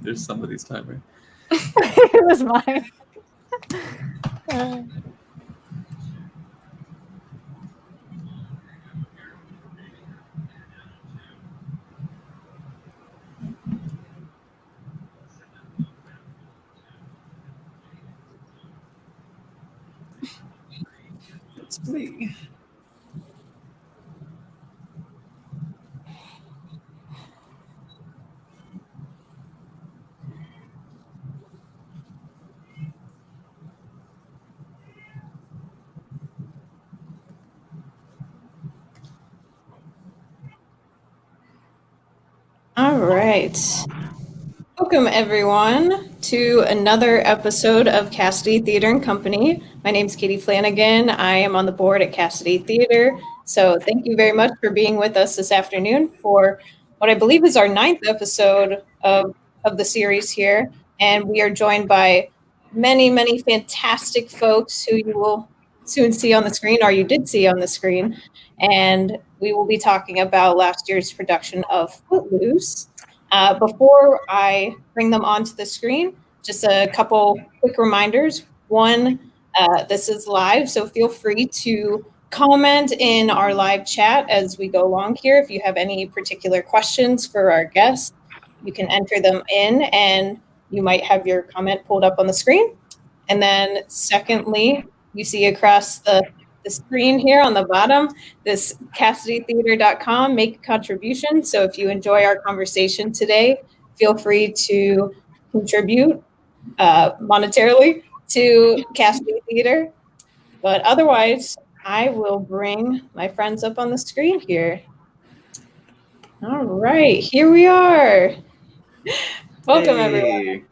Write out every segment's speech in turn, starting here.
There's somebody's timer. It was mine. It's me. All right. Welcome, everyone, to another episode of Cassidy Theater and Company. My name is Katie Flanagan. I am on the board at Cassidy Theater. So thank you very much for being with us this afternoon for what I believe is our 9th episode of the series here. And we are joined by many, many fantastic folks who you will soon see on the screen, or you did see on the screen. And we will be talking about last year's production of Footloose. Before I bring them onto the screen, just a couple quick reminders. One, this is live, so feel free to comment in our live chat as we go along here. If you have any particular questions for our guests, you can enter them in and you might have your comment pulled up on the screen. And then secondly, you see across the screen here on the bottom, this CassidyTheater.com, make a contribution. So if you enjoy our conversation today, feel free to contribute monetarily to Cassidy Theater. But otherwise, I will bring my friends up on the screen here. All right, here we are. Welcome, everyone.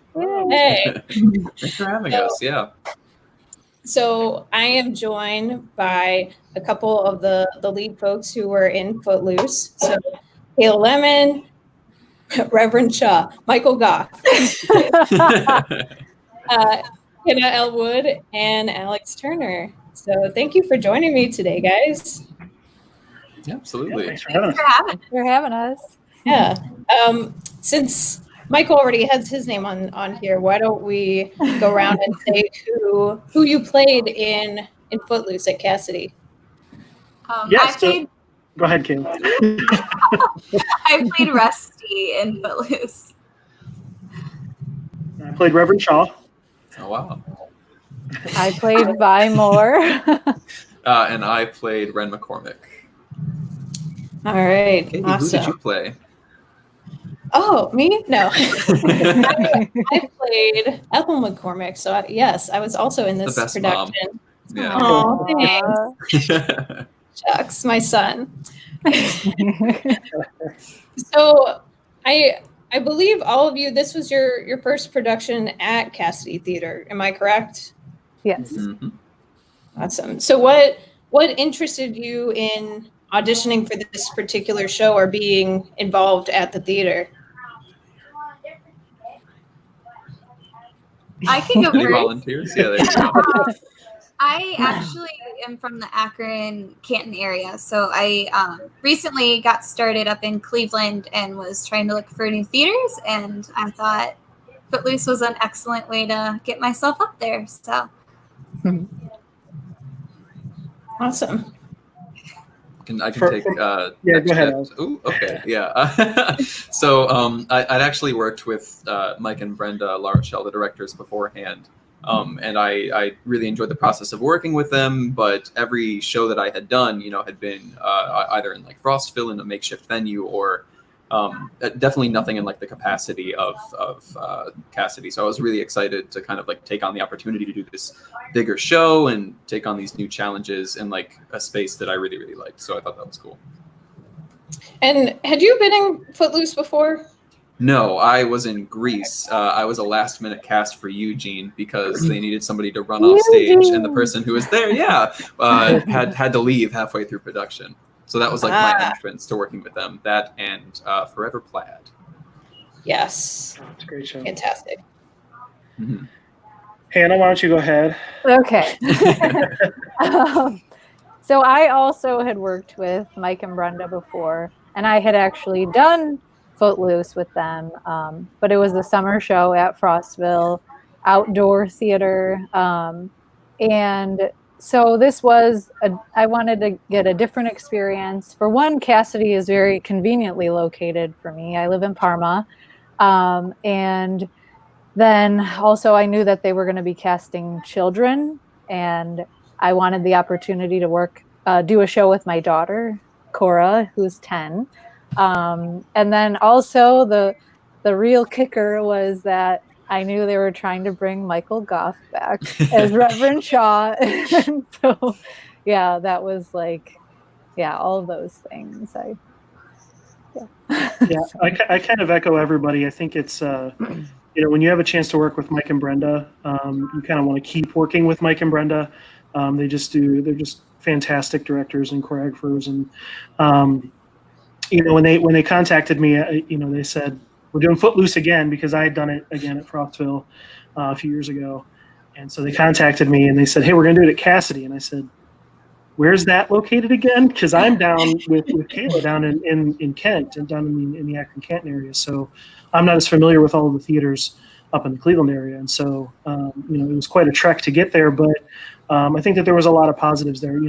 Hey. Thanks for having us. Yeah. So I am joined by a couple of the lead folks who were in Footloose. So Kayla Lehman, Reverend Shaw, Michael Goff, Hannah Elwood, and Alex Turner. So thank you for joining me today, guys. Yeah, absolutely. Thanks for having us. Yeah. Since Michael already has his name on here, why don't we go around and say who you played in Footloose at Cassidy? Yes. Go ahead, Kayla. I played Rusty in Footloose. I played Reverend Shaw. Oh, wow. I played Vi Moore. And I played Ren McCormick. All right. Katie, awesome. Who did you play? Oh, me? No. I played Ethel McCormick. So yes, I was also in this production. Mom. Yeah. Oh, thanks. Shucks, my son. So I believe all of you, this was your first production at Cassidy Theater. Am I correct? Yes. Mm-hmm. Awesome. So what interested you in auditioning for this particular show or being involved at the theater? I can go Any first. volunteers? Yeah, there you go. I actually am from the Akron, Canton area. So I recently got started up in Cleveland and was trying to look for new theaters. And I thought Footloose was an excellent way to get myself up there. So. Awesome. I can take yeah, go ahead. Ooh, okay, yeah. So I'd actually worked with Mike and Brenda La Rochelle, the directors, beforehand. And I really enjoyed the process of working with them, but every show that I had done, had been either in like Frostville in a makeshift venue or definitely nothing in like the capacity of Cassidy. So I was really excited to kind of like take on the opportunity to do this bigger show and take on these new challenges in like a space that I really, really liked. So I thought that was cool. And had you been in Footloose before? No, I was in Greece. I was a last minute cast for Eugene because they needed somebody to run off stage, and the person who was there, had to leave halfway through production. So that was like my entrance to working with them. That and Forever Plaid. Yes. It's a great show. Fantastic. Mm-hmm. Hannah, why don't you go ahead? Okay. So I also had worked with Mike and Brenda before, and I had actually done Footloose with them. But it was a summer show at Frostville, outdoor theater. And so this was, I wanted to get a different experience. For one, Cassidy is very conveniently located for me. I live in Parma. And then also I knew that they were going to be casting children, and I wanted the opportunity to do a show with my daughter, Cora, who's 10. And then also the real kicker was that I knew they were trying to bring Michael Goff back as Reverend Shaw. And so, yeah, that was like, yeah, all of those things. I kind of echo everybody. I think it's, when you have a chance to work with Mike and Brenda, you kind of want to keep working with Mike and Brenda. They're just fantastic directors and choreographers. And, when they contacted me, they said, we're doing Footloose again, because I had done it again at Frostville a few years ago. And so they contacted me and they said, hey, we're going to do it at Cassidy. And I said, where's that located again? Because I'm down with Kayla down in Kent and down in the Akron-Canton area. So I'm not as familiar with all of the theaters up in the Cleveland area. And so, it was quite a trek to get there. But I think that there was a lot of positives there.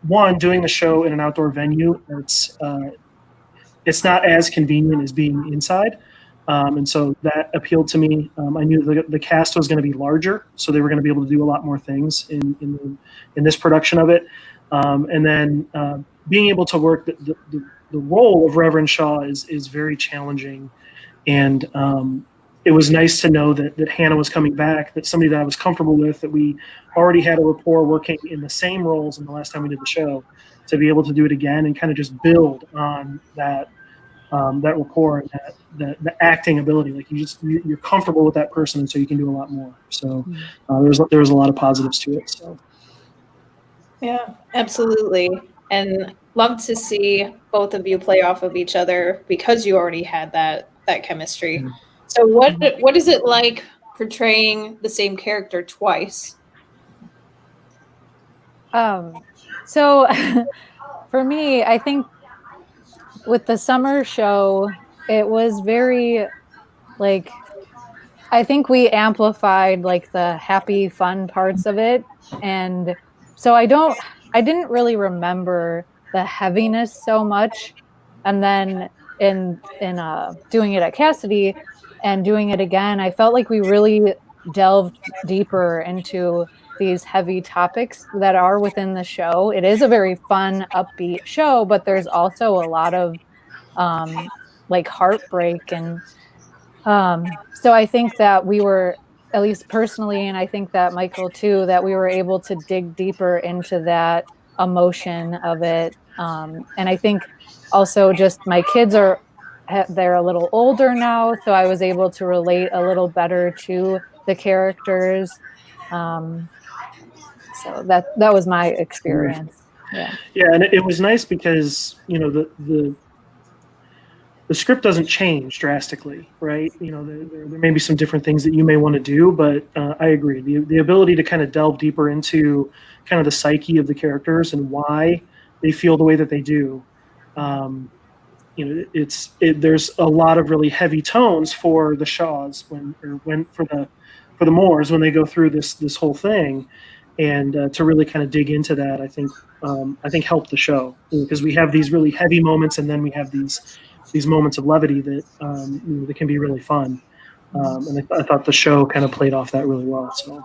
One, doing the show in an outdoor venue, it's not as convenient as being inside. And so that appealed to me. I knew the cast was going to be larger, so they were going to be able to do a lot more things in this production of it. And then being able to work the role of Reverend Shaw is very challenging. And it was nice to know that Hannah was coming back, that somebody that I was comfortable with, that we already had a rapport working in the same roles in the last time we did the show, to be able to do it again and kind of just build on that rapport and the acting ability. Like you're comfortable with that person, and so you can do a lot more. So there was a lot of positives to it. So. Yeah, absolutely. And love to see both of you play off of each other, because you already had that chemistry. Mm-hmm. So what is it like portraying the same character twice? So for me, I think with the summer show, it was very I think we amplified the happy, fun parts of it. And so I didn't really remember the heaviness so much. And then in doing it at Cassidy and doing it again, I felt like we really delved deeper into these heavy topics that are within the show. It is a very fun, upbeat show, but there's also a lot of heartbreak. And so I think that we were, at least personally, and I think that Michael too, that we were able to dig deeper into that emotion of it. And I think also just my kids they're a little older now, so I was able to relate a little better to the characters. So that was my experience. Yeah, and it was nice because the script doesn't change drastically, right? There may be some different things that you may want to do, but I agree. The ability to kind of delve deeper into kind of the psyche of the characters and why they feel the way that they do. There's a lot of really heavy tones for the Shaws for the Moores when they go through this whole thing, and to really kind of dig into that, I think helped the show, because we have these really heavy moments, and then we have these moments of levity that that can be really fun. And I thought the show kind of played off that really well. So.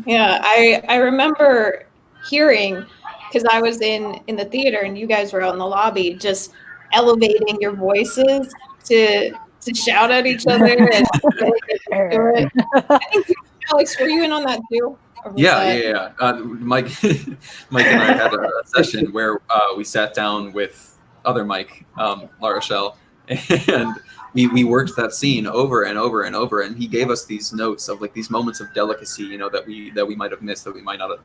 Yeah, I remember hearing, because I was in the theater and you guys were out in the lobby, just elevating your voices to shout at each other. And I think, Alex, were you in on that too? Yeah. Mike and I had a session where we sat down with other Mike, La Rochelle, and we worked that scene over and over and over, and he gave us these notes of these moments of delicacy, that we might have missed, that we might not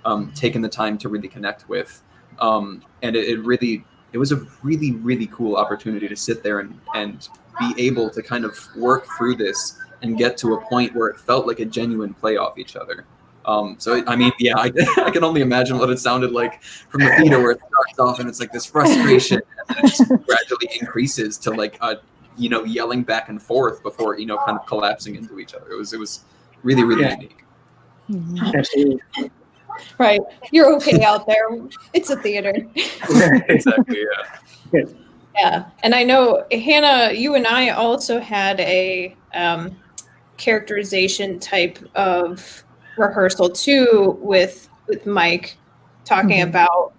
have taken the time to really connect with, and it was a really, really cool opportunity to sit there and be able to kind of work through this and get to a point where it felt like a genuine play off each other. So I mean, yeah, I can only imagine what it sounded like from the theater, where it starts off and it's like this frustration, and then it just gradually increases to like yelling back and forth before kind of collapsing into each other. It was really unique. Absolutely. Right. You're okay out there. It's a theater. Exactly. Yeah. Yeah. And I know, Hannah, you and I also had a characterization type of rehearsal too with Mike, talking about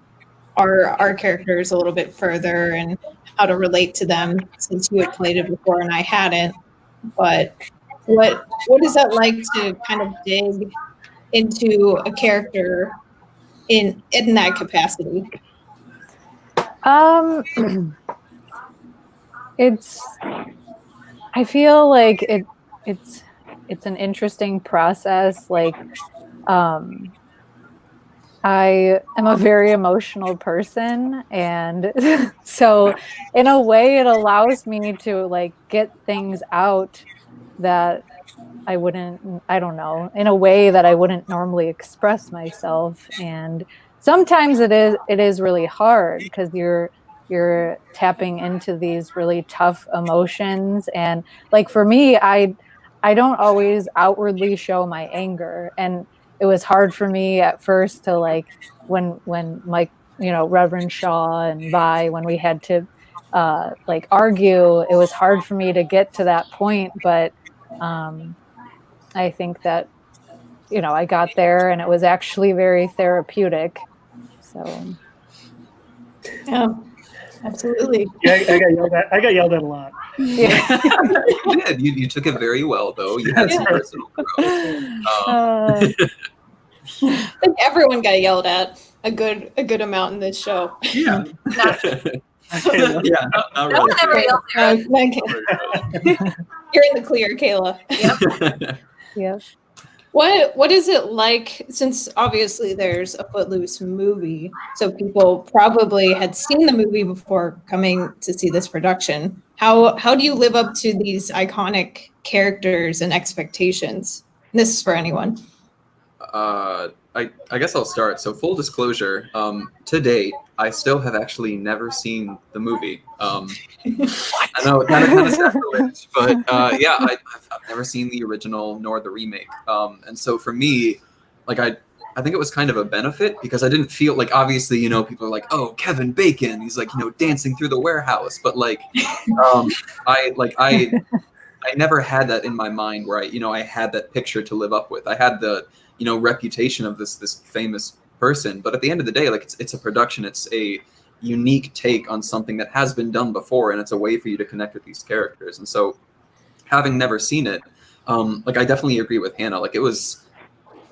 our characters a little bit further and how to relate to them, since you had played it before and I hadn't. But what is that like to kind of dig into a character in that capacity? I feel like it's an interesting process. Like, I am a very emotional person, and so in a way it allows me to like get things out that I don't know, in a way that I wouldn't normally express myself. And sometimes it is really hard, because you're tapping into these really tough emotions. And like for me, I don't always outwardly show my anger, and it was hard for me at first to like, when Mike, Reverend Shaw and Vi, when we had to like argue, it was hard for me to get to that point. But I think that, I got there, and it was actually very therapeutic. So Yeah, absolutely. Yeah, I got yelled at a lot. yeah. You did. You took it very well, though. You had some personal growth. I think everyone got yelled at a good amount in this show. Yeah. Yeah, not No one ever really. yelled at us. You're in the clear, Kayla. Yep. Yeah. What is it like, since obviously there's a Footloose movie, so people probably had seen the movie before coming to see this production. How do you live up to these iconic characters and expectations? And this is for anyone. I guess I'll start. So full disclosure, to date, I still have actually never seen the movie. I know it kind of sacrilege, but yeah, I've never seen the original nor the remake. And so for me, like I think it was kind of a benefit, because I didn't feel like, obviously, people are like, oh, Kevin Bacon, he's like, dancing through the warehouse, but like, I never had that in my mind where I had that picture to live up with. I had the reputation of this famous person, but at the end of the day, like it's a production. It's a unique take on something that has been done before, and it's a way for you to connect with these characters. And so, having never seen it, like I definitely agree with Hannah. Like it was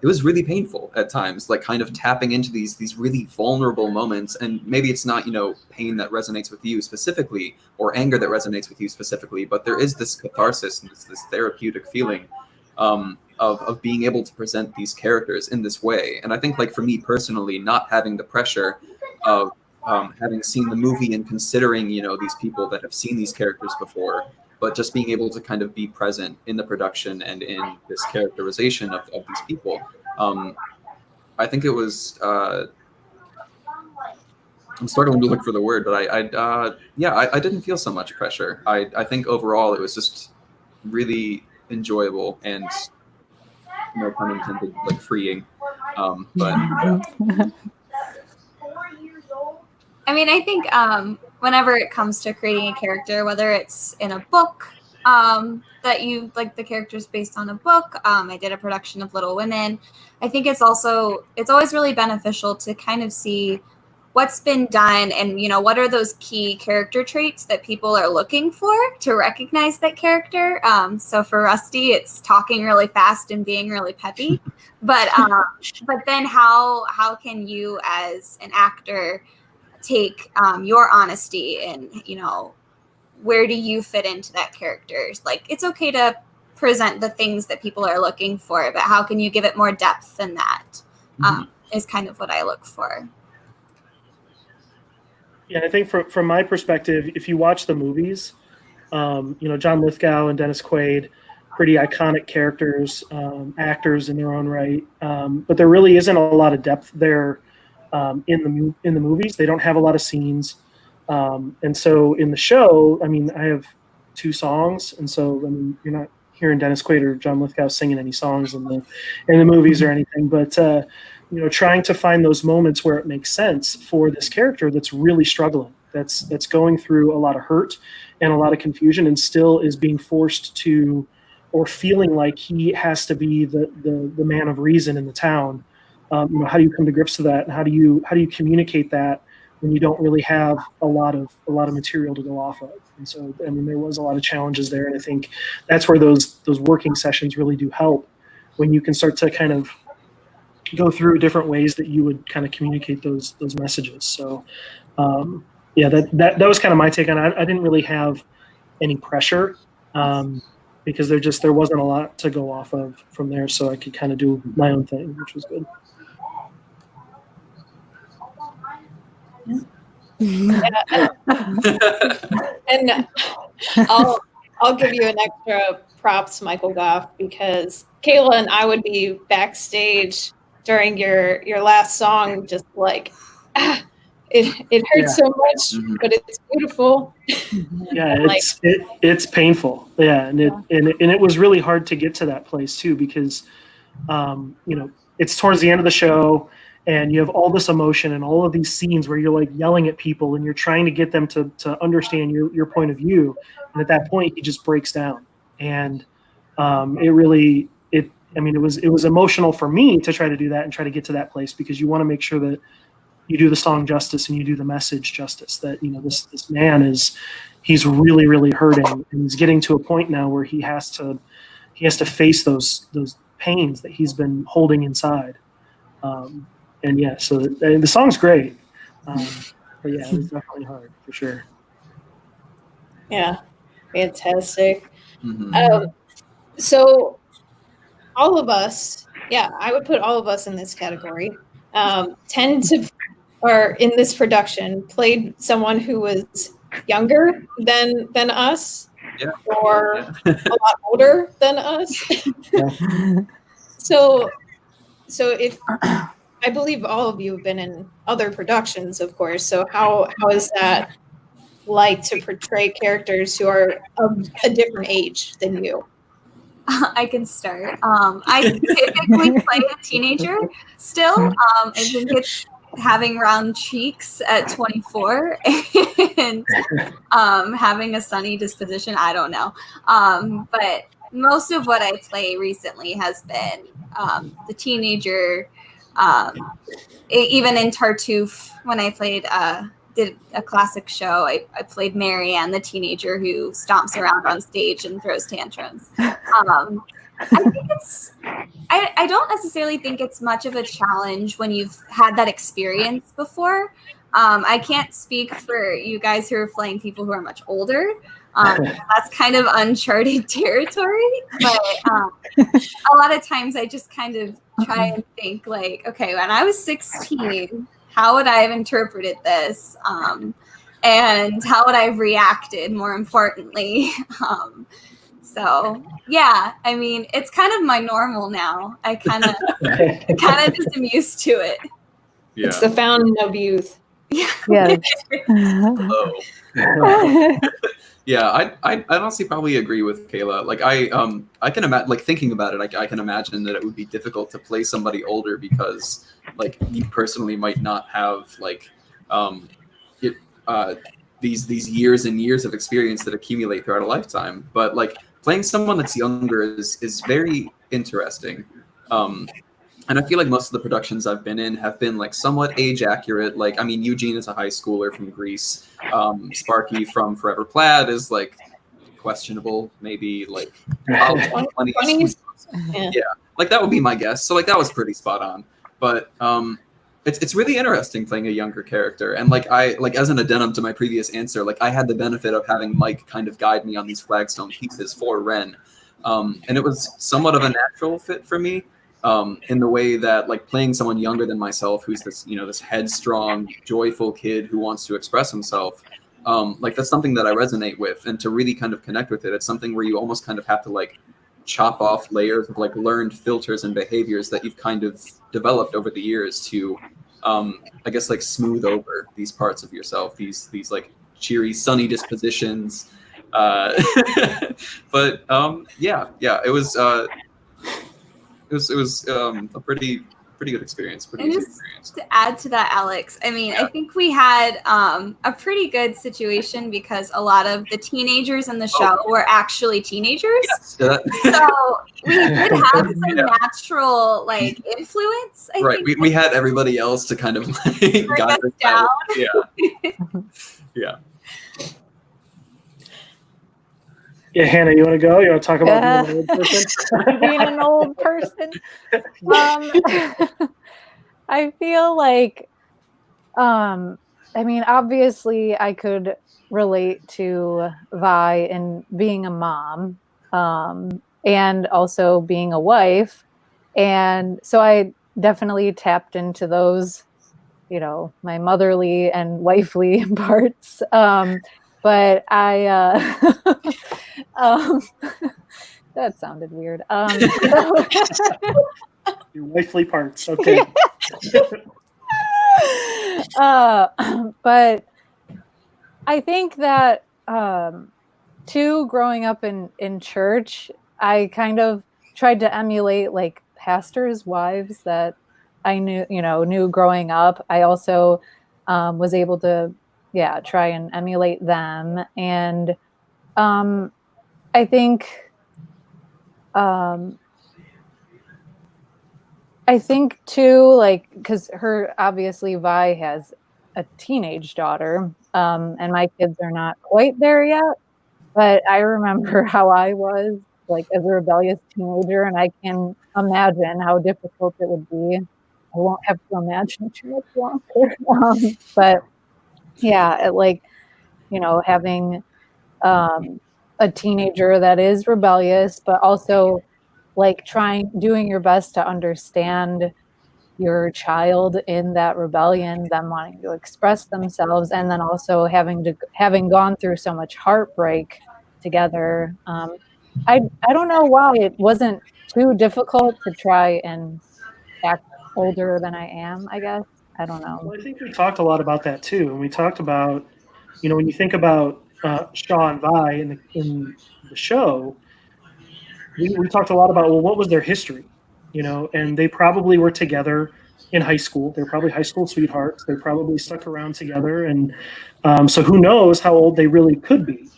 really painful at times, like kind of tapping into these really vulnerable moments. And maybe it's not pain that resonates with you specifically, or anger that resonates with you specifically, but there is this catharsis and this therapeutic feeling of being able to present these characters in this way. And I think, like for me personally, not having the pressure of having seen the movie and considering these people that have seen these characters before, but just being able to kind of be present in the production and in this characterization of these people. I think it was I'm struggling to look for the word, but I didn't feel so much pressure. I think overall it was just really enjoyable and, no pun intended, like freeing. But I mean, I think whenever it comes to creating a character, whether it's in a book that you like, the character's based on a book. I did a production of Little Women. I think it's always really beneficial to kind of see what's been done and, what are those key character traits that people are looking for to recognize that character. So for Rusty, it's talking really fast and being really peppy. But then how can you as an actor take your honesty and, where do you fit into that character? Like, it's okay to present the things that people are looking for, but how can you give it more depth than that? Is kind of what I look for. Yeah, I think from my perspective, if you watch the movies, John Lithgow and Dennis Quaid, pretty iconic characters, actors in their own right, but there really isn't a lot of depth there in the movies. They don't have a lot of scenes, and so in the show, I mean, I have 2 songs, and so I mean, you're not hearing Dennis Quaid or John Lithgow singing any songs in the movies or anything, but you know, trying to find those moments where it makes sense for this character that's really struggling, that's going through a lot of hurt and a lot of confusion, and still is being forced to, or feeling like he has to be the man of reason in the town. You know, how do you come to grips to that, and how do you communicate that when you don't really have a lot of material to go off of? And so, I mean, there was a lot of challenges there, and I think that's where those working sessions really do help, when you can start to kind of go through different ways that you would kind of communicate those messages. So, yeah, that was kind of my take on it. I didn't really have any pressure, because there wasn't a lot to go off of from there, so I could kind of do my own thing, which was good. And I'll give you an extra props, Michael Goff, because Kayla and I would be backstage during your last song, just like, it hurts so much, but it's beautiful. Yeah, it's painful. Yeah, and it was really hard to get to that place too, because you know, it's towards the end of the show, and you have all this emotion and all of these scenes where you're like yelling at people and you're trying to get them to understand your point of view, and at that point he just breaks down, and it was emotional for me to try to do that and try to get to that place, because you want to make sure that you do the song justice and you do the message justice, that, you know, this man he's really, really hurting, and he's getting to a point now where he has to face those pains that he's been holding inside. And yeah, so the song's great, but yeah, it was definitely hard for sure. Yeah, fantastic. So all of us, yeah, I would put all of us in this category, tend to, or in this production, played someone who was younger than us, or a lot older than us. So if, I believe all of you have been in other productions, of course. So how is that like to portray characters who are of a different age than you? I can start. I typically play a teenager still. I think it's having round cheeks at 24 and having a sunny disposition. I don't know. But most of what I play recently has been the teenager. Even in Tartuffe, when I did a classic show, I played Marianne, the teenager who stomps around on stage and throws tantrums. I think I don't necessarily think it's much of a challenge when you've had that experience before. I can't speak for you guys who are playing people who are much older. That's kind of uncharted territory, but a lot of times I just kind of try and think like, okay, when I was 16, how would I have interpreted this? And how would I have reacted, more importantly? So yeah, I mean, it's kind of my normal now. I kind of just am used to it. Yeah. It's the fountain of youth. Yes. Yeah, I honestly probably agree with Kayla. Like I can imagine, like thinking about it, I can imagine that it would be difficult to play somebody older, because like you personally might not have like these years and years of experience that accumulate throughout a lifetime. But like playing someone that's younger is very interesting. And I feel like most of the productions I've been in have been like somewhat age accurate. Like, I mean, Eugene is a high schooler from Greece. Sparky from Forever Plaid is like questionable, maybe like 20s. Yeah, like that would be my guess. So like that was pretty spot on. But it's really interesting playing a younger character. And like as an addendum to my previous answer, like I had the benefit of having Mike kind of guide me on these flagstone pieces for Ren. And it was somewhat of a natural fit for me. In the way that like playing someone younger than myself, who's this, you know, this headstrong, joyful kid who wants to express himself, like that's something that I resonate with, and to really kind of connect with it, it's something where you almost kind of have to like chop off layers of like learned filters and behaviors that you've kind of developed over the years to, I guess, like smooth over these parts of yourself, these like cheery, sunny dispositions. But yeah, it was a pretty good experience. Pretty And easy just experience. to add to that, Alex, I mean, I think we had a pretty good situation because a lot of the teenagers in the show were actually teenagers. Yes. So we did have some natural like influence. I Right. think We had everybody else to kind of like bring us guide us down. Yeah. Yeah, Hannah, you want to go? You want to talk about being an old person? Being an old person. I feel like, I mean, obviously I could relate to Vi and being a mom, and also being a wife. And so I definitely tapped into those, you know, my motherly and wifely parts. But I, that sounded weird. Your wifely parts. Okay. But I think that too, growing up in church, I kind of tried to emulate like pastors' wives that I knew growing up. I also was able to try and emulate them. And I think too, like, because obviously Vi has a teenage daughter, and my kids are not quite there yet. But I remember how I was like as a rebellious teenager, and I can imagine how difficult it would be. I won't have to imagine too much longer. But yeah, like, you know, having a teenager that is rebellious, but also like doing your best to understand your child in that rebellion, them wanting to express themselves, and then also having gone through so much heartbreak together. I don't know why it wasn't too difficult to try and act older than I am, I guess. I don't know. Well, I think we talked a lot about that too, and we talked about, you know, when you think about Shaw and Vi in the show, we talked a lot about, well, what was their history, you know, and they probably were together in high school. They're probably high school sweethearts. They probably stuck around together, and so who knows how old they really could be.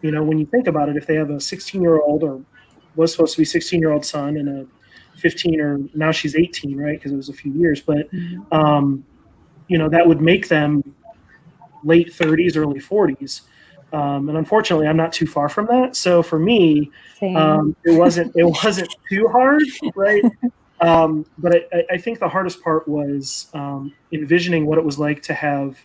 You know, when you think about it, if they have a 16-year-old or was supposed to be 16-year-old son and a 15, or now she's 18, right? Because it was a few years, but you know, that would make them late 30s, early 40s. And unfortunately, I'm not too far from that. So for me, it wasn't too hard, right? But I think the hardest part was envisioning what it was like to have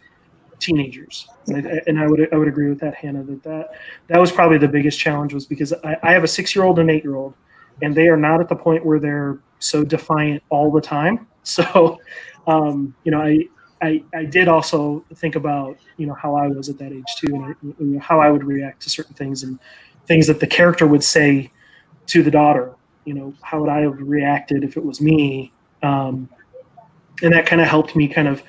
teenagers, and I would agree with that, Hannah. That was probably the biggest challenge, was because I have a 6-year-old and 8-year-old, and they are not at the point where they're so defiant all the time. So, you know, I did also think about, you know, how I was at that age too, and how I would react to certain things and things that the character would say to the daughter. You know, how would I have reacted if it was me? And that kind of helped me kind of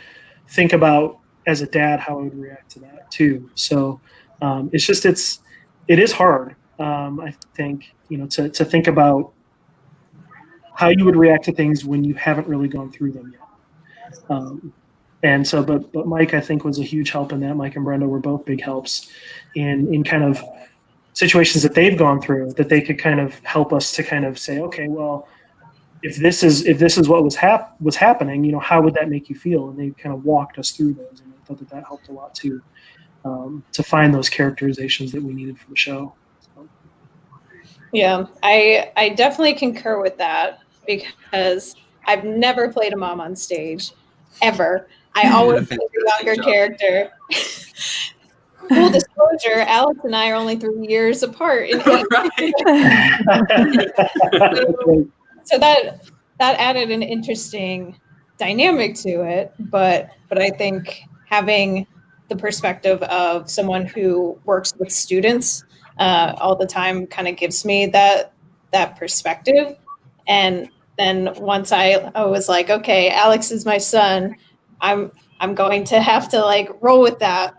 think about, as a dad, how I would react to that too. So it is hard. I think, you know, to think about how you would react to things when you haven't really gone through them yet. And so, but Mike, I think, was a huge help in that. Mike and Brenda were both big helps in kind of situations that they've gone through, that they could kind of help us to kind of say, okay, well, if this is what was happening, you know, how would that make you feel? And they kind of walked us through those, and I thought that helped a lot too, to find those characterizations that we needed for the show. So. Yeah, I definitely concur with that, because I've never played a mom on stage, ever. I always played a younger character. Full disclosure, Alex and I are only 3 years apart in age. So that added an interesting dynamic to it, but I think having the perspective of someone who works with students all the time kind of gives me that that perspective. And then once I was like, okay, Alex is my son, I'm going to have to like roll with that.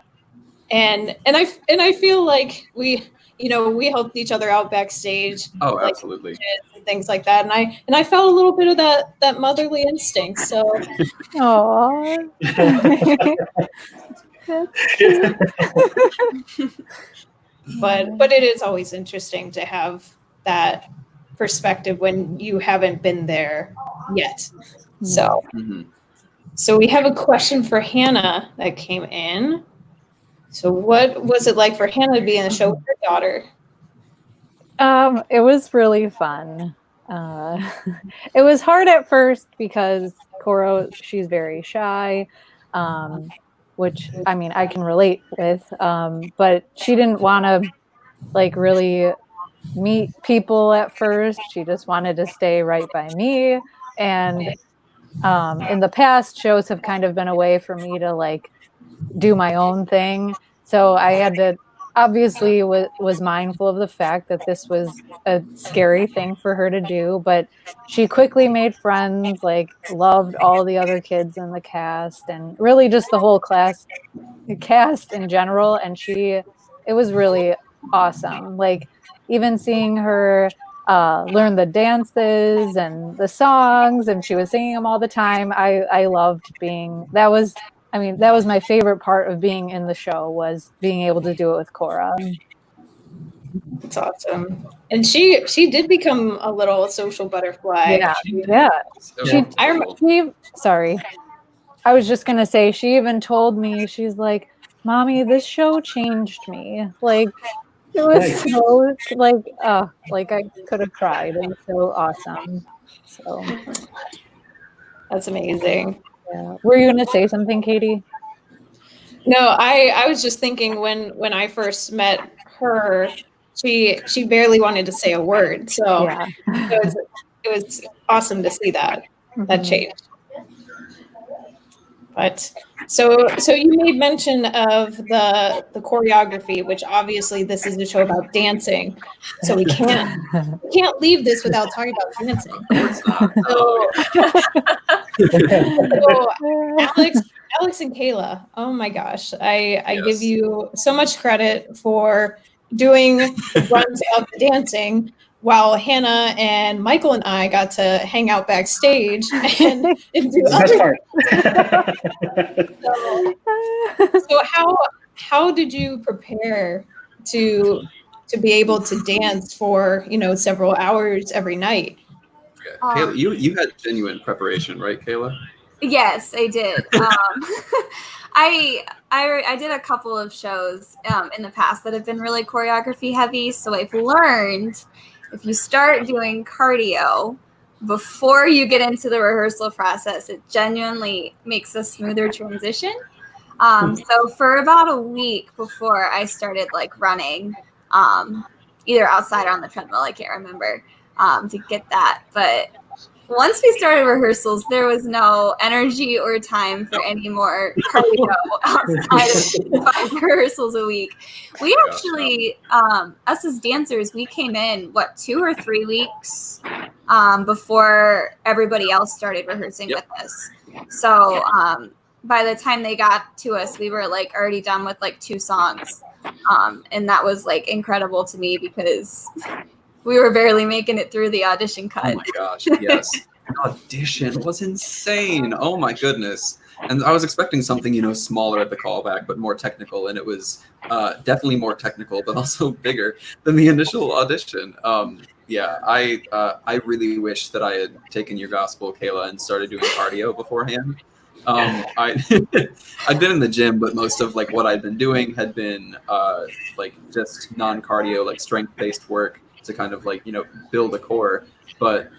And I feel like we helped each other out backstage. Oh, like, absolutely. and things like that. And I felt a little bit of that motherly instinct. So Aww. That's cute. but it is always interesting to have that perspective when you haven't been there yet. So Mhm. so we have a question for Hannah that came in. So what was it like for Hannah to be in the show with her daughter? It was really fun. It was hard at first because Coro, she's very shy, which I mean I can relate with. But she didn't want to like really meet people at first. She just wanted to stay right by me. And in the past, shows have kind of been a way for me to like do my own thing. So I had to obviously was mindful of the fact that this was a scary thing for her to do, but she quickly made friends, like loved all the other kids in the cast and really just the whole cast in general. And it was really awesome. Like even seeing her learn the dances and the songs, and she was singing them all the time. I loved that was my favorite part of being in the show, was being able to do it with Cora. It's awesome. And she did become a little social butterfly. Yeah. So Sorry. I was just going to say, she even told me, she's like, Mommy, this show changed me. Like, it was Nice. so, like I could have cried. It was so awesome. So, That's amazing. yeah. Were you going to say something, Katie? No, I was just thinking when I first met her, she barely wanted to say a word. So Yeah. it was awesome to see that Mhm. change. But so you made mention of the choreography, which obviously this is a show about dancing, so we can't leave this without talking about dancing. Of course not. So Alex and Kayla, oh my gosh, I Yes. give you so much credit for doing the runs of the dancing, while Hannah and Michael and I got to hang out backstage and do The best part. So how did you prepare to be able to dance for several hours every night? Kayla, you had genuine preparation, right, Kayla? Yes, I did. I did a couple of shows in the past that have been really choreography heavy. So I've learned if you start doing cardio before you get into the rehearsal process, it genuinely makes a smoother transition. So for about a week before I started like running, either outside or on the treadmill, I can't remember, to get that. But once we started rehearsals, there was no energy or time for any more cardio outside of 5 rehearsals a week. We actually, us as dancers, we came in, 2 or 3 weeks before everybody else started rehearsing with us. So by the time they got to us, we were like already done with like 2 songs. And that was like incredible to me because we were barely making it through the audition cut. Oh my gosh, yes. The audition was insane. Oh my goodness. And I was expecting something, smaller at the callback, but more technical. And it was definitely more technical, but also bigger than the initial audition. Yeah, I really wish that I had taken your gospel, Kayla, and started doing cardio beforehand. I'd been in the gym, but most of like what I'd been doing had been like just non-cardio, like strength-based work to kind of like build a core. But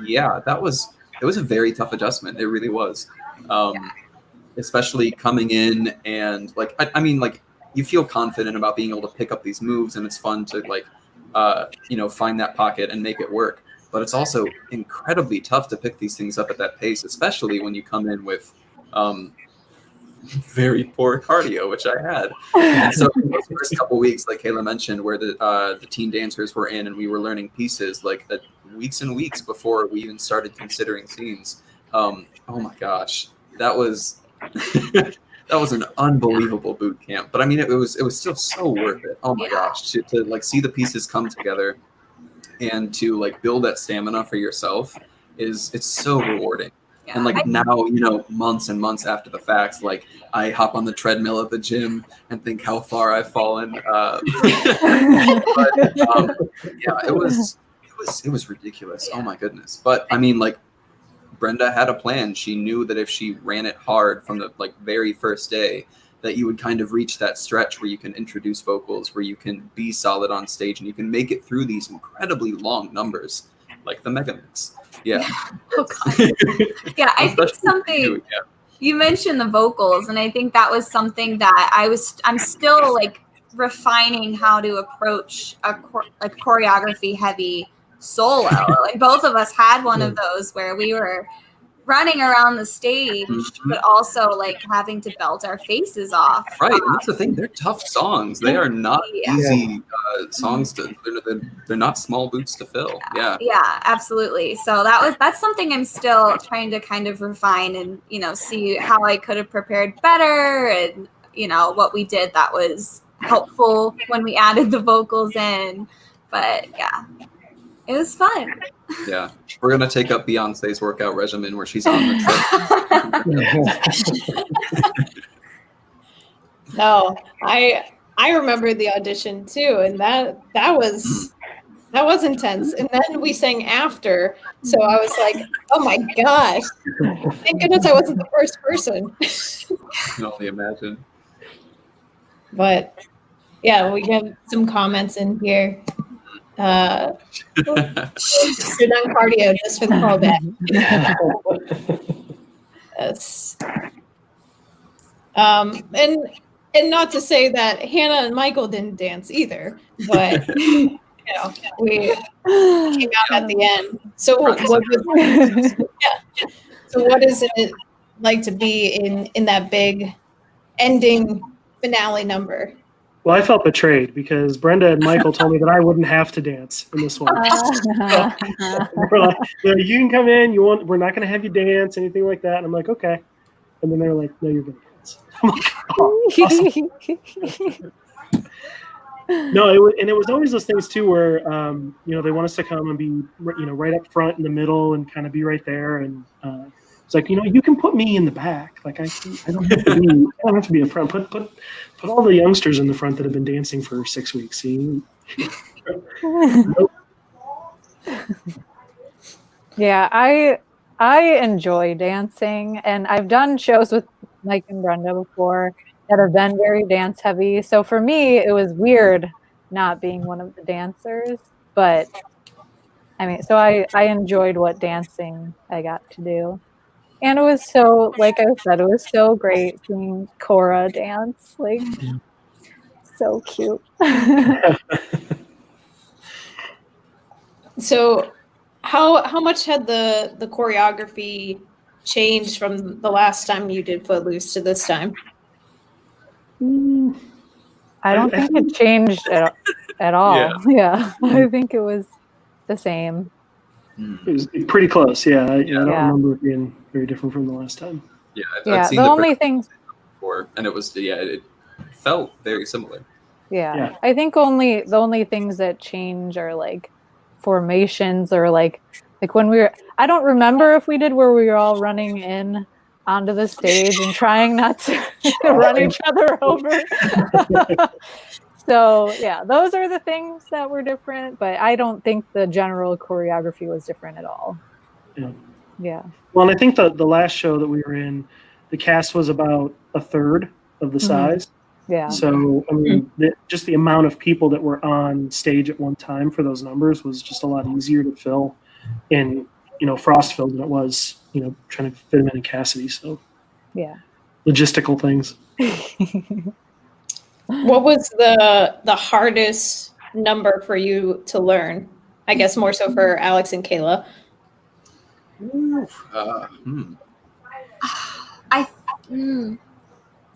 yeah, it was a very tough adjustment. It really was, especially coming in and like I mean like you feel confident about being able to pick up these moves, and it's fun to like find that pocket and make it work. But it's also incredibly tough to pick these things up at that pace, especially when you come in with very poor cardio, which I had. And so those first couple weeks, like Kayla mentioned, where the teen dancers were in and we were learning pieces, like weeks and weeks before we even started considering scenes. Oh my gosh, that was that was an unbelievable boot camp. But I mean, it was still so worth it. Oh my gosh, to like see the pieces come together and to like build that stamina for yourself it's so rewarding. And like now, you know, months and months after the facts, like I hop on the treadmill at the gym and think how far I've fallen. But yeah, it was ridiculous. Oh my goodness. But I mean, like Brenda had a plan. She knew that if she ran it hard from the like very first day, that you would kind of reach that stretch where you can introduce vocals, where you can be solid on stage, and you can make it through these incredibly long numbers, like the mega mix. Yeah. Oh, God. Yeah, I think something you mentioned the vocals, and I think that was something that I'm still like refining how to approach a like choreography heavy solo. And both of us had one of those where we were running around the stage, but also like having to belt our faces off. Right, and that's the thing. They're tough songs. They are not easy songs to. They're not small boots to fill. Yeah, absolutely. So that's something I'm still trying to kind of refine and, you know, see how I could have prepared better, and, you know, what we did that was helpful when we added the vocals in. But yeah, it was fun. Yeah, we're gonna take up Beyonce's workout regimen where she's on the trip. No, I remember the audition too, and that was intense. And then we sang after, so I was like, oh my gosh, thank goodness I wasn't the first person. I can only imagine. But yeah, we have some comments in here. Good on cardio just for the callback. Yes. And not to say that Hannah and Michael didn't dance either, but you know, we came out at the end. So what is it like to be in that big ending finale number? Well, I felt betrayed because Brenda and Michael told me that I wouldn't have to dance in this one. We're like, you can come in. We're not going to have you dance, anything like that. And I'm like, okay. And then they're like, no, you're going to dance. I'm like, oh, awesome. No, it was always those things too, where you know, they want us to come and be, you know, right up front in the middle and kind of be right there. And it's like, you know, you can put me in the back. Like I don't have to be in front. Put all the youngsters in the front that have been dancing for 6 weeks. See? Yeah, I enjoy dancing, and I've done shows with Mike and Brenda before that have been very dance heavy. So for me, it was weird not being one of the dancers, but I mean, so I enjoyed what dancing I got to do. And it was so, like I said, it was so great seeing Cora dance. Like, so cute. So how much had the choreography changed from the last time you did Footloose to this time? I don't think it changed at all. Yeah. I think it was the same. It was pretty close. Yeah. I don't remember it being very different from the last time. Yeah. I've seen the only things before, and it felt very similar. Yeah. I think the only things that change are like formations, or like when we were, I don't remember if we did where we were all running in onto the stage and trying not to run each other over. So yeah, those are the things that were different, but I don't think the general choreography was different at all. Yeah. Well, and I think the last show that we were in, the cast was about a third of the size. Yeah. So I mean, just the amount of people that were on stage at one time for those numbers was just a lot easier to fill in, you know, Frostville than it was, you know, trying to fit them in Cassidy. So yeah, logistical things. What was the hardest number for you to learn? I guess more so for Alex and Kayla.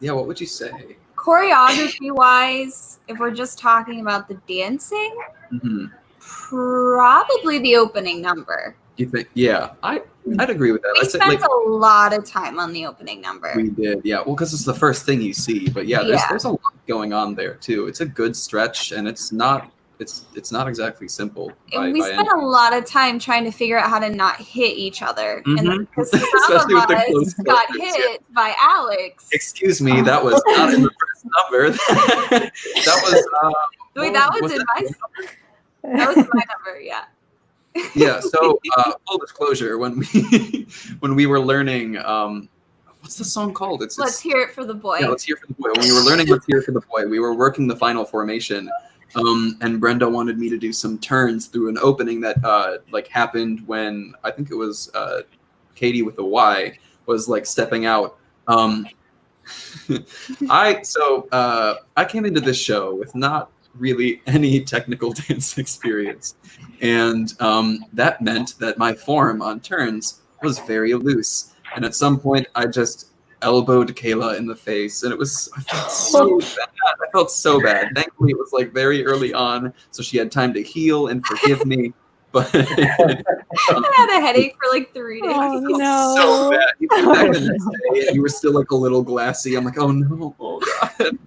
Yeah, what would you say? Choreography wise, if we're just talking about the dancing, Mm-hmm. probably the opening number. You think? Yeah, I'd agree with that. We I'd say, spent like, a lot of time on the opening number. we did, yeah. Well, because it's the first thing you see, but yeah, there's a lot going on there too. It's a good stretch, and it's not exactly simple. And we spent a lot of time trying to figure out how to not hit each other, Mhm. and because some Especially of with the us close got quarters, hit by Alex. Excuse me, that was not in the first number. That was. Wait, that was in my. That was my number, yeah. Yeah. So full disclosure, when we were learning, what's the song called? Let's hear it for the boy. Yeah, Let's Hear for the Boy. When we were learning Let's Hear for the Boy, we were working the final formation, and Brenda wanted me to do some turns through an opening that like happened when I think it was Katie with a Y was like stepping out. I came into this show with not really any technical dance experience, and that meant that my form on turns was very loose, and at some point I just elbowed Kayla in the face, and I felt so bad. Thankfully it was like very early on, so she had time to heal and forgive me. But I had a headache for like 3 days. Oh no! so bad. You came back the next day and you were still like a little glassy. I'm like, oh no, oh god.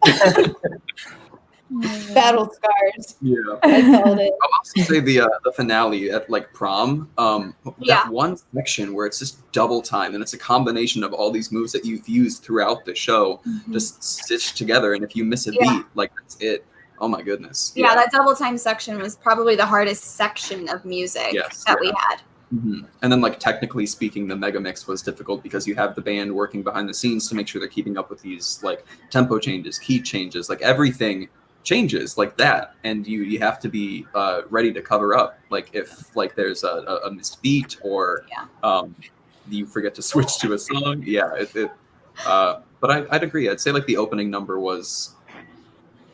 Battle scars. Yeah. I called it. I'll also say the finale at like prom, Yeah. that one section where it's just double time and it's a combination of all these moves that you've used throughout the show just stitched together, and if you miss a beat, like that's it. Oh my goodness. Yeah, that double time section was probably the hardest section of music that we had. Mm-hmm. And then, like, technically speaking, the mega mix was difficult because you have the band working behind the scenes to make sure they're keeping up with these like tempo changes, key changes, like everything changes like that, and you have to be ready to cover up, like if like there's a missed beat or you forget to switch to a song. But I'd agree. I'd say like the opening number was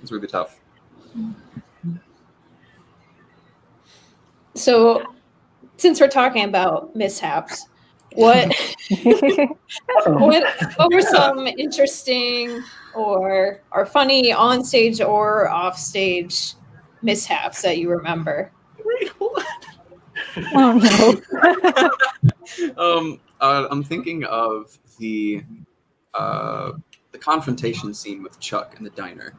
really tough. So, since we're talking about mishaps, what were some interesting or funny on stage or off stage mishaps that you remember? Wait, hold Oh no! I'm thinking of the confrontation scene with Chuck in the diner.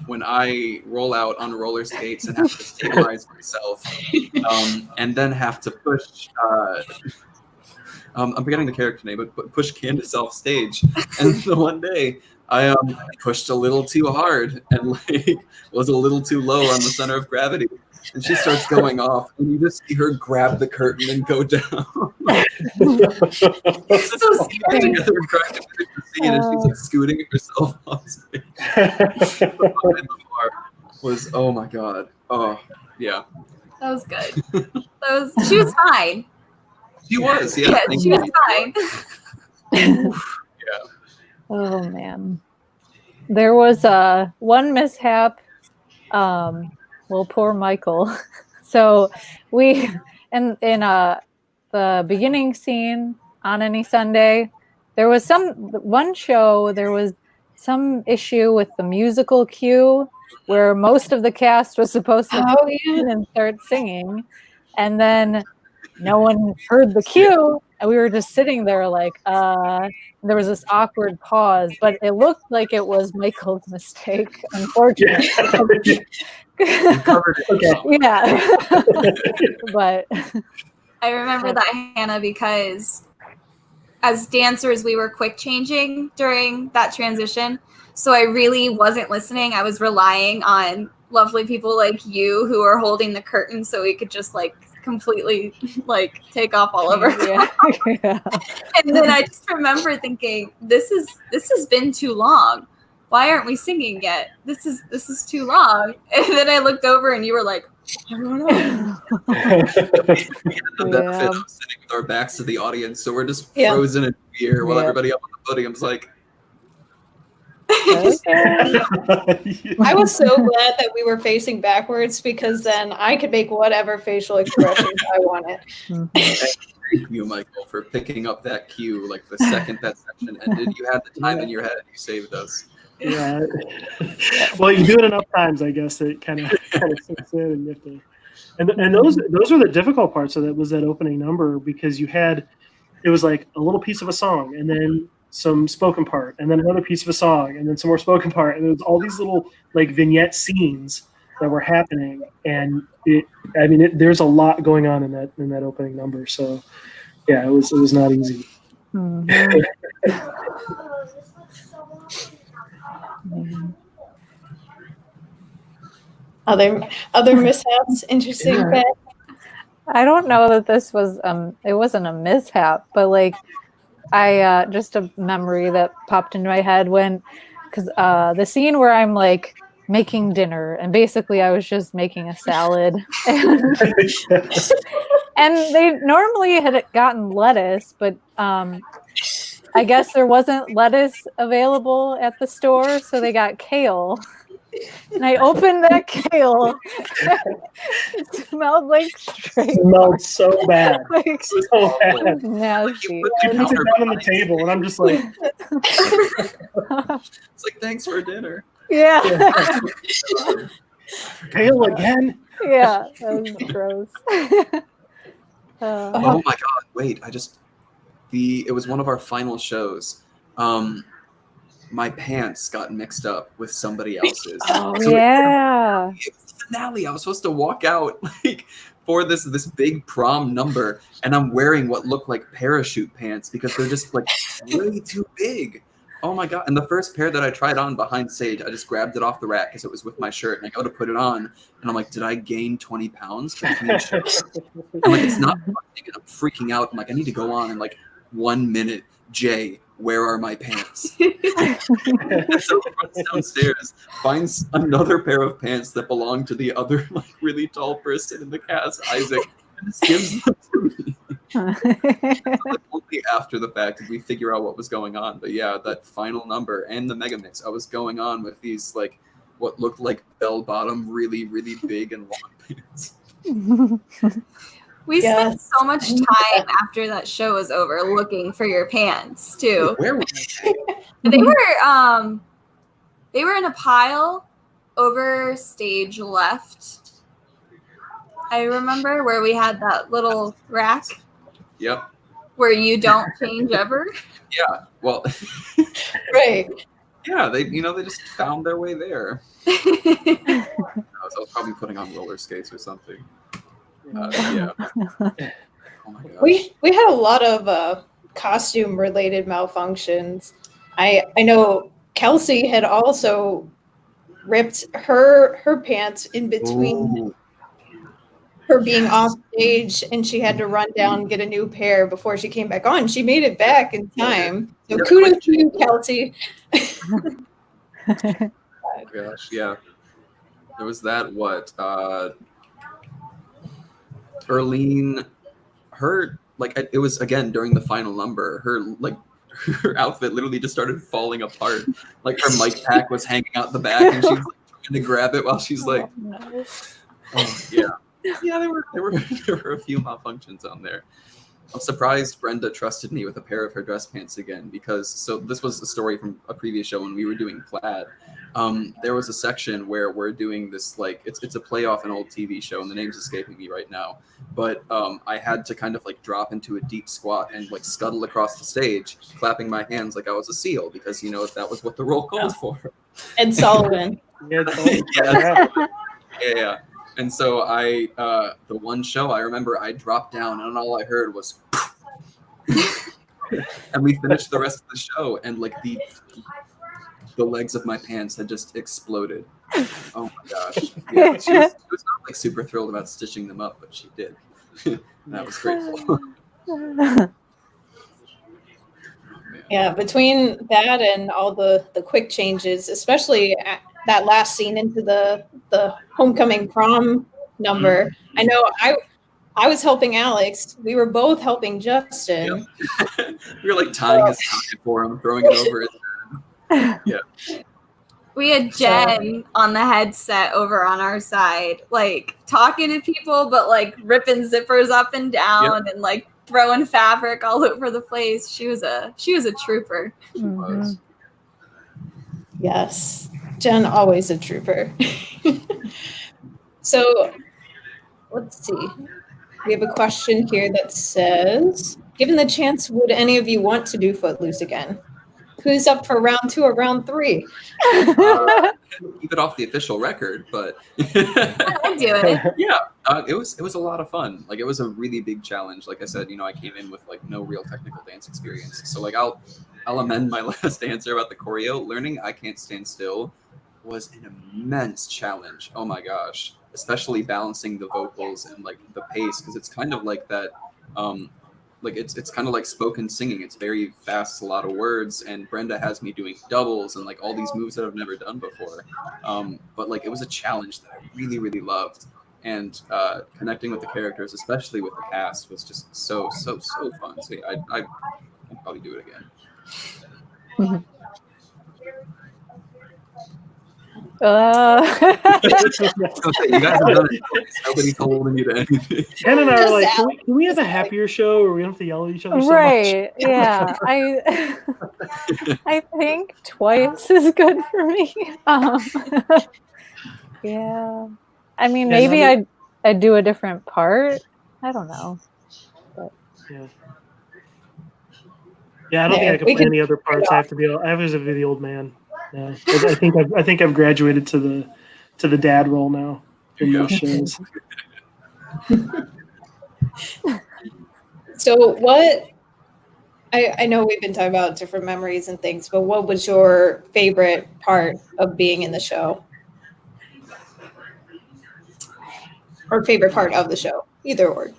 When I roll out on roller skates and have to stabilize myself, and then have to push. I'm forgetting the character name, but push Candace off stage. And the one day, I pushed a little too hard and like was a little too low on the center of gravity. And she starts going off, and you just see her grab the curtain and go down. It's so scary. Together and crying to the scene, and she's like scooting herself off stage. The line in the bar was, oh my god. Oh yeah. That was good. She was fine. She was, yeah. Yeah, she was fine. Yeah. Oh man, there was one mishap. Well, poor Michael. So we in the beginning scene on Any Sunday, there was one show. There was some issue with the musical cue where most of the cast was supposed to come in and start singing, and then no one heard the cue, and we were just sitting there like, there was this awkward pause, but it looked like it was Michael's mistake, unfortunately. Yeah. But I remember that, Hannah, because as dancers, we were quick changing during that transition. So I really wasn't listening. I was relying on lovely people like you who are holding the curtain so we could just like completely like take off all over. Yeah. And then I just remember thinking, this has been too long. Why aren't we singing yet? This is too long. And then I looked over and you were like, I don't know. We had the benefit of sitting with our backs to the audience, so we're just frozen in fear while everybody up on the podium's like. I was so glad that we were facing backwards, because then I could make whatever facial expressions I wanted. Thank you, Michael, for picking up that cue. Like the second that section ended, you had the time in your head. You saved us. Yeah. Well, you do it enough times, I guess, that it kind of sinks in, and you have to. And those were the difficult parts of that, was that opening number, because it was like a little piece of a song, and then some spoken part, and then another piece of a song, and then some more spoken part, and there was all these little like vignette scenes that were happening, and there's a lot going on in that opening number. So yeah, it was not easy. Mhm. Other mishaps, interesting Yeah. fact. I don't know that this was it wasn't a mishap, but like I just a memory that popped into my head because the scene where I'm like making dinner, and basically I was just making a salad, and they normally had gotten lettuce, but I guess there wasn't lettuce available at the store, so they got kale. And I opened that kale. It smelled like straight. Smelled so bad. Like, So bad. nasty. She puts it down on the table, and I'm just like, It's like, thanks for dinner. Yeah. kale again. Yeah, that was gross. Oh my god! Wait, it was one of our final shows. My pants got mixed up with somebody else's. Oh So yeah. it was the finale. I was supposed to walk out like for this big prom number, and I'm wearing what looked like parachute pants because they're just like way too big. Oh my god! And the first pair that I tried on behind stage, I just grabbed it off the rack because it was with my shirt, and I go to put it on, and I'm like, did I gain 20 pounds between shows? I'm like, it's not working, and I'm freaking out. I'm like, I need to go on in like 1 minute. Jay, where are my pants? So he runs downstairs, finds another pair of pants that belong to the other like really tall person in the cast, Isaac, and just gives them to me. Like, only after the fact did we figure out what was going on. But yeah, that final number and the mega mix, I was going on with these like what looked like bell bottom, really, really big and long pants. We spent so much time after that show was over looking for your pants too. Where were they? They were in a pile over stage left. I remember where we had that little rack. Yep. Where you don't change ever. Yeah. Well. Right. Yeah, they just found their way there. I was probably putting on roller skates or something. Yeah. Oh my gosh. We had a lot of costume related malfunctions. I know Kelsey had also ripped her pants in between her being off stage, and she had to run down and get a new pair before she came back on. She made it back in time. So kudos to you, Kelsey. Oh my gosh, yeah. There was that Erlene, it was again during the final number, her outfit literally just started falling apart. Like her mic pack was hanging out the back, and she's like trying to grab it while she's like, yeah. Yeah, there were a few malfunctions on there. I'm surprised Brenda trusted me with a pair of her dress pants again, because this was a story from a previous show when we were doing plaid. There was a section where we're doing this, like, it's a play off an old TV show, and the name's escaping me right now. But I had to kind of like drop into a deep squat and like scuttle across the stage, clapping my hands like I was a seal, because that was what the role called for. And Sullivan. Yeah. And so the one show I remember, I dropped down and all I heard was, and we finished the rest of the show, and like the legs of my pants had just exploded. Oh my gosh. Yeah, she was not like super thrilled about stitching them up, but she did. And I was grateful. Yeah, between that and all the quick changes, especially that last scene into the homecoming prom number. I know I was helping Alex. We were both helping Justin. Yep. We were like tying his tie for him, throwing it over his head. Yeah. We had Jen on the headset over on our side, like talking to people, but like ripping zippers up and down and like throwing fabric all over the place. She was a trooper. Mhm. Yes, Jen, always a trooper. So let's see. We have a question here that says, given the chance, would any of you want to do Footloose again? Who's up for round 2 or round 3? Keep it off the official record, but I'd do it. yeah, it was a lot of fun. Like, it was a really big challenge. Like I said, I came in with like no real technical dance experience, so like I'll amend my last answer about the choreo. Learning "I Can't Stand Still" was an immense challenge. Oh my gosh, especially balancing the vocals and like the pace, because it's kind of like that. Like it's kind of like spoken singing. It's very fast, it's a lot of words, and Brenda has me doing doubles and like all these moves that I've never done before. But like it was a challenge that I really, really loved, and connecting with the characters, especially with the cast, was just so fun. So yeah, I'd probably do it again. Uh, You guys have done it twice. Nobody's holding you to anything. Jen and I are Just like, out. can we have a happier show where we don't have to yell at each other so much? right. Yeah. I think twice is good for me. Yeah. I mean, Yeah, maybe no, I'd do a different part. I don't know. Yeah, I don't Yeah, think I we can play can any other parts. I have to be the old man. Yeah, I think I've graduated to the dad role now in those shows. So what, I know we've been talking about different memories and things, but what was your favorite part of being in the show? Or favorite part of the show? Either or.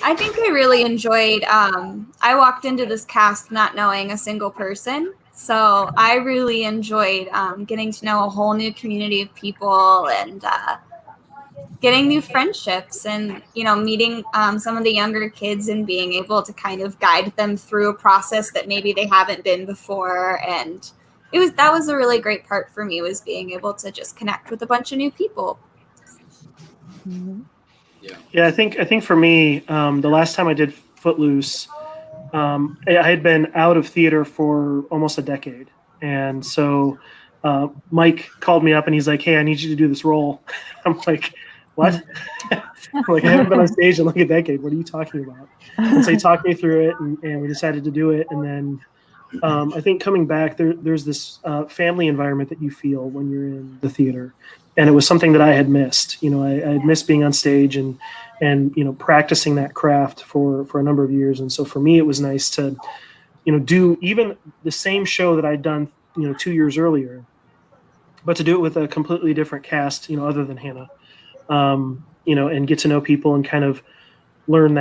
I think I really enjoyed. I walked into this cast not knowing a single person, so I really enjoyed getting to know a whole new community of people and getting new friendships, and meeting some of the younger kids and being able to kind of guide them through a process that maybe they haven't been before. And that was a really great part for me, was being able to just connect with a bunch of new people. Mhm. Yeah, I think for me, the last time I did Footloose, I had been out of theater for almost a decade, and so Mike called me up and he's like, "Hey, I need you to do this role." I'm like, "What?" I'm like, I haven't been on stage in like a decade. What are you talking about? And so he talked me through it, and we decided to do it. And then I think coming back, there's this family environment that you feel when you're in the theater, and it was something that I had missed. I had missed being on stage and practicing that craft for a number of years. And so for me, it was nice to do even the same show that I'd done 2 years earlier, but to do it with a completely different cast, other than Hannah, and get to know people and kind of learn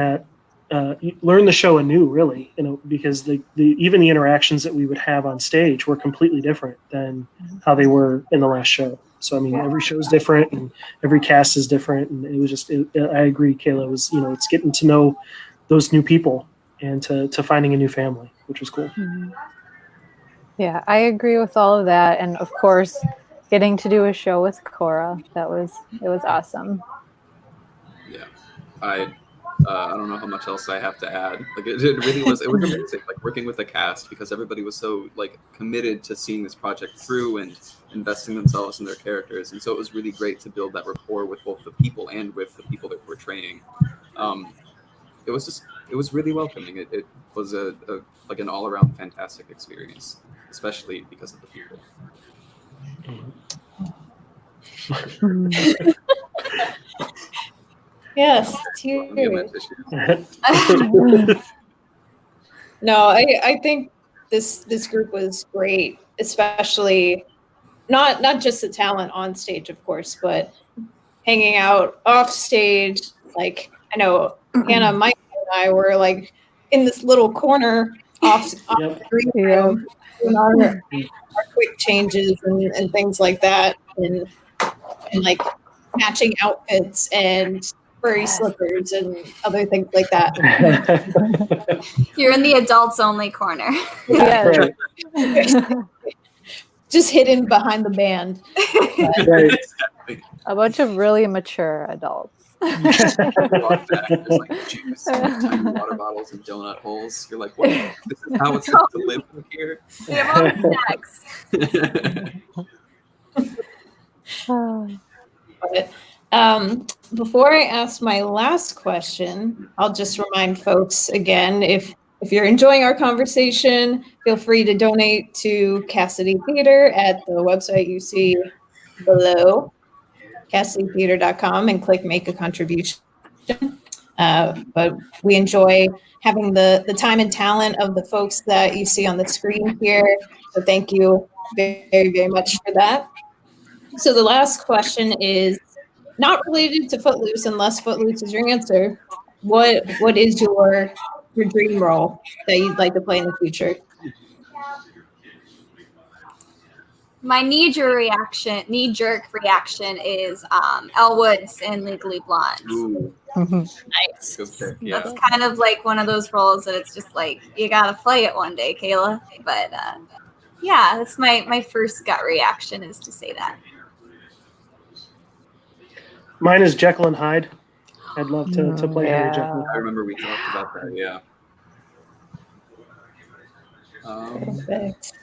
the show anew, really, because even the interactions that we would have on stage were completely different than how they were in the last show. So, I mean, every show is different and every cast is different. And it was just, I agree, Kayla, it was, it's getting to know those new people and to finding a new family, which was cool. Mhm. Yeah, I agree with all of that. And of course, getting to do a show with Cora, it was awesome. Yeah, I don't know how much else I have to add. Like it really was. It was amazing. Like working with the cast, because everybody was so like committed to seeing this project through and investing themselves in their characters, and so it was really great to build that rapport with both the people and with the people that we're training. It was really welcoming. It was a like an all around fantastic experience, especially because of the people. Yes, Let me get my tears. tissue. No, I think this group was great, especially not just the talent on stage, of course, but hanging out off stage. Like, I know Hannah, Mike, and I were like in this little corner off the green room, doing our quick changes and things like that, and like matching outfits and furry slippers and other things like that. You're in the adults only corner. Yeah. Right. just hidden behind the band. Right. A bunch of really mature adults. There's like juice and tiny water bottles and donut holes. You're like, what? This is how it's supposed to live here. We have all the snacks. But before I ask my last question, I'll just remind folks again, if you're enjoying our conversation, feel free to donate to Cassidy Theater at the website you see below, CassidyTheater.com, and click Make a Contribution. But we enjoy having the time and talent of the folks that you see on the screen here. So thank you very, very much for that. So the last question is not related to Footloose, unless Footloose is your answer. What is your dream role that you'd like to play in the future? My knee-jerk reaction is Elwood's in Legally Blonde. Ooh, Nice. good pick. Yeah. That's kind of like one of those roles that it's just like, you gotta play it one day, Kayla. But yeah, that's my first gut reaction is to say that. Mine is Jekyll and Hyde. I'd love to play Harry Jekyll. I remember we talked about that. Yeah. Perfect.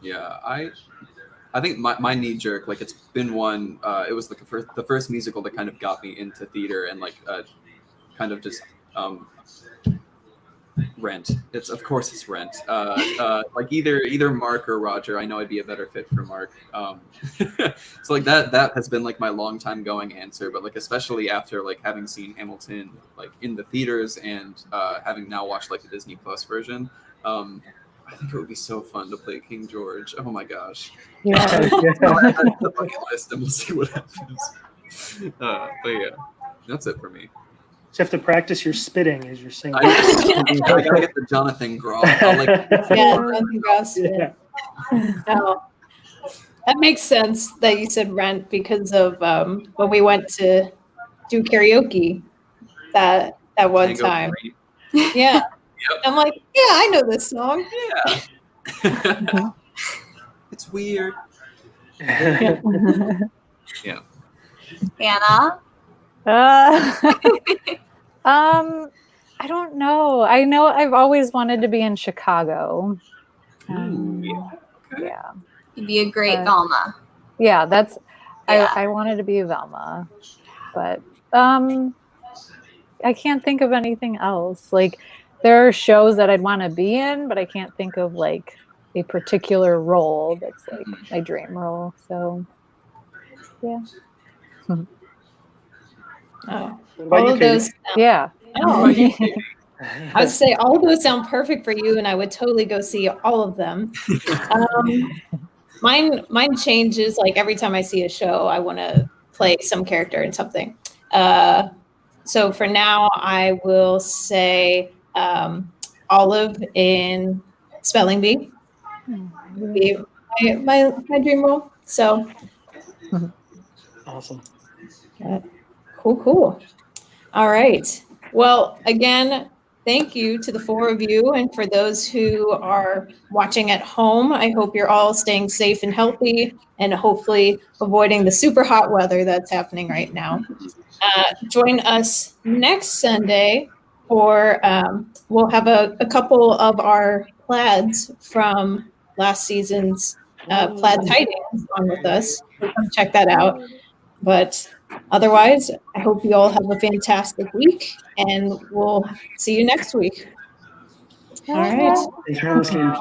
Yeah, I think my knee jerk, like it's been one. It was like the first musical that kind of got me into theater and like kind of just Rent. It's Rent. Like either Mark or Roger. I know I'd be a better fit for Mark. So like that has been like my long time going answer, but like especially after like having seen Hamilton like in the theaters and having now watched like the Disney Plus version. I think it would be so fun to play King George. Oh my gosh. Yeah. That's the bucket list, and we'll see what happens. But yeah, that's it for me. So you have to practice your spitting as you're singing. I gotta get the Jonathan Groff. Jonathan Groff. Yeah. No, that makes sense that you said Rent because of when we went to do karaoke that one Tango time. Free. Yeah. Yep. I'm like, yeah, I know this song. Yeah. It's weird. Yeah. Hannah? I don't know. I know I've always wanted to be in Chicago. Ooh, yeah. Okay. Yeah. You'd be a great Velma. Yeah, that's Yeah. I wanted to be Velma. But I can't think of anything else. Like there are shows that I'd want to be in, but I can't think of like a particular role that's like my dream role. So yeah. Oh, What about all you, of those. Katie? Yeah. Oh, I would say all of those sound perfect for you, and I would totally go see all of them. Mine changes like every time I see a show. I want to play some character in something. So for now, I will say Olive in Spelling Bee would be my dream role. So Awesome. cool. All right. Well, again, thank you to the four of you. And for those who are watching at home, I hope you're all staying safe and healthy and hopefully avoiding the super hot weather that's happening right now. Join us next Sunday for we'll have a couple of our plaids from last season's Plaid Tidings on with us. So come check that out. But otherwise, I hope you all have a fantastic week, and we'll see you next week. All right. Thanks for listening.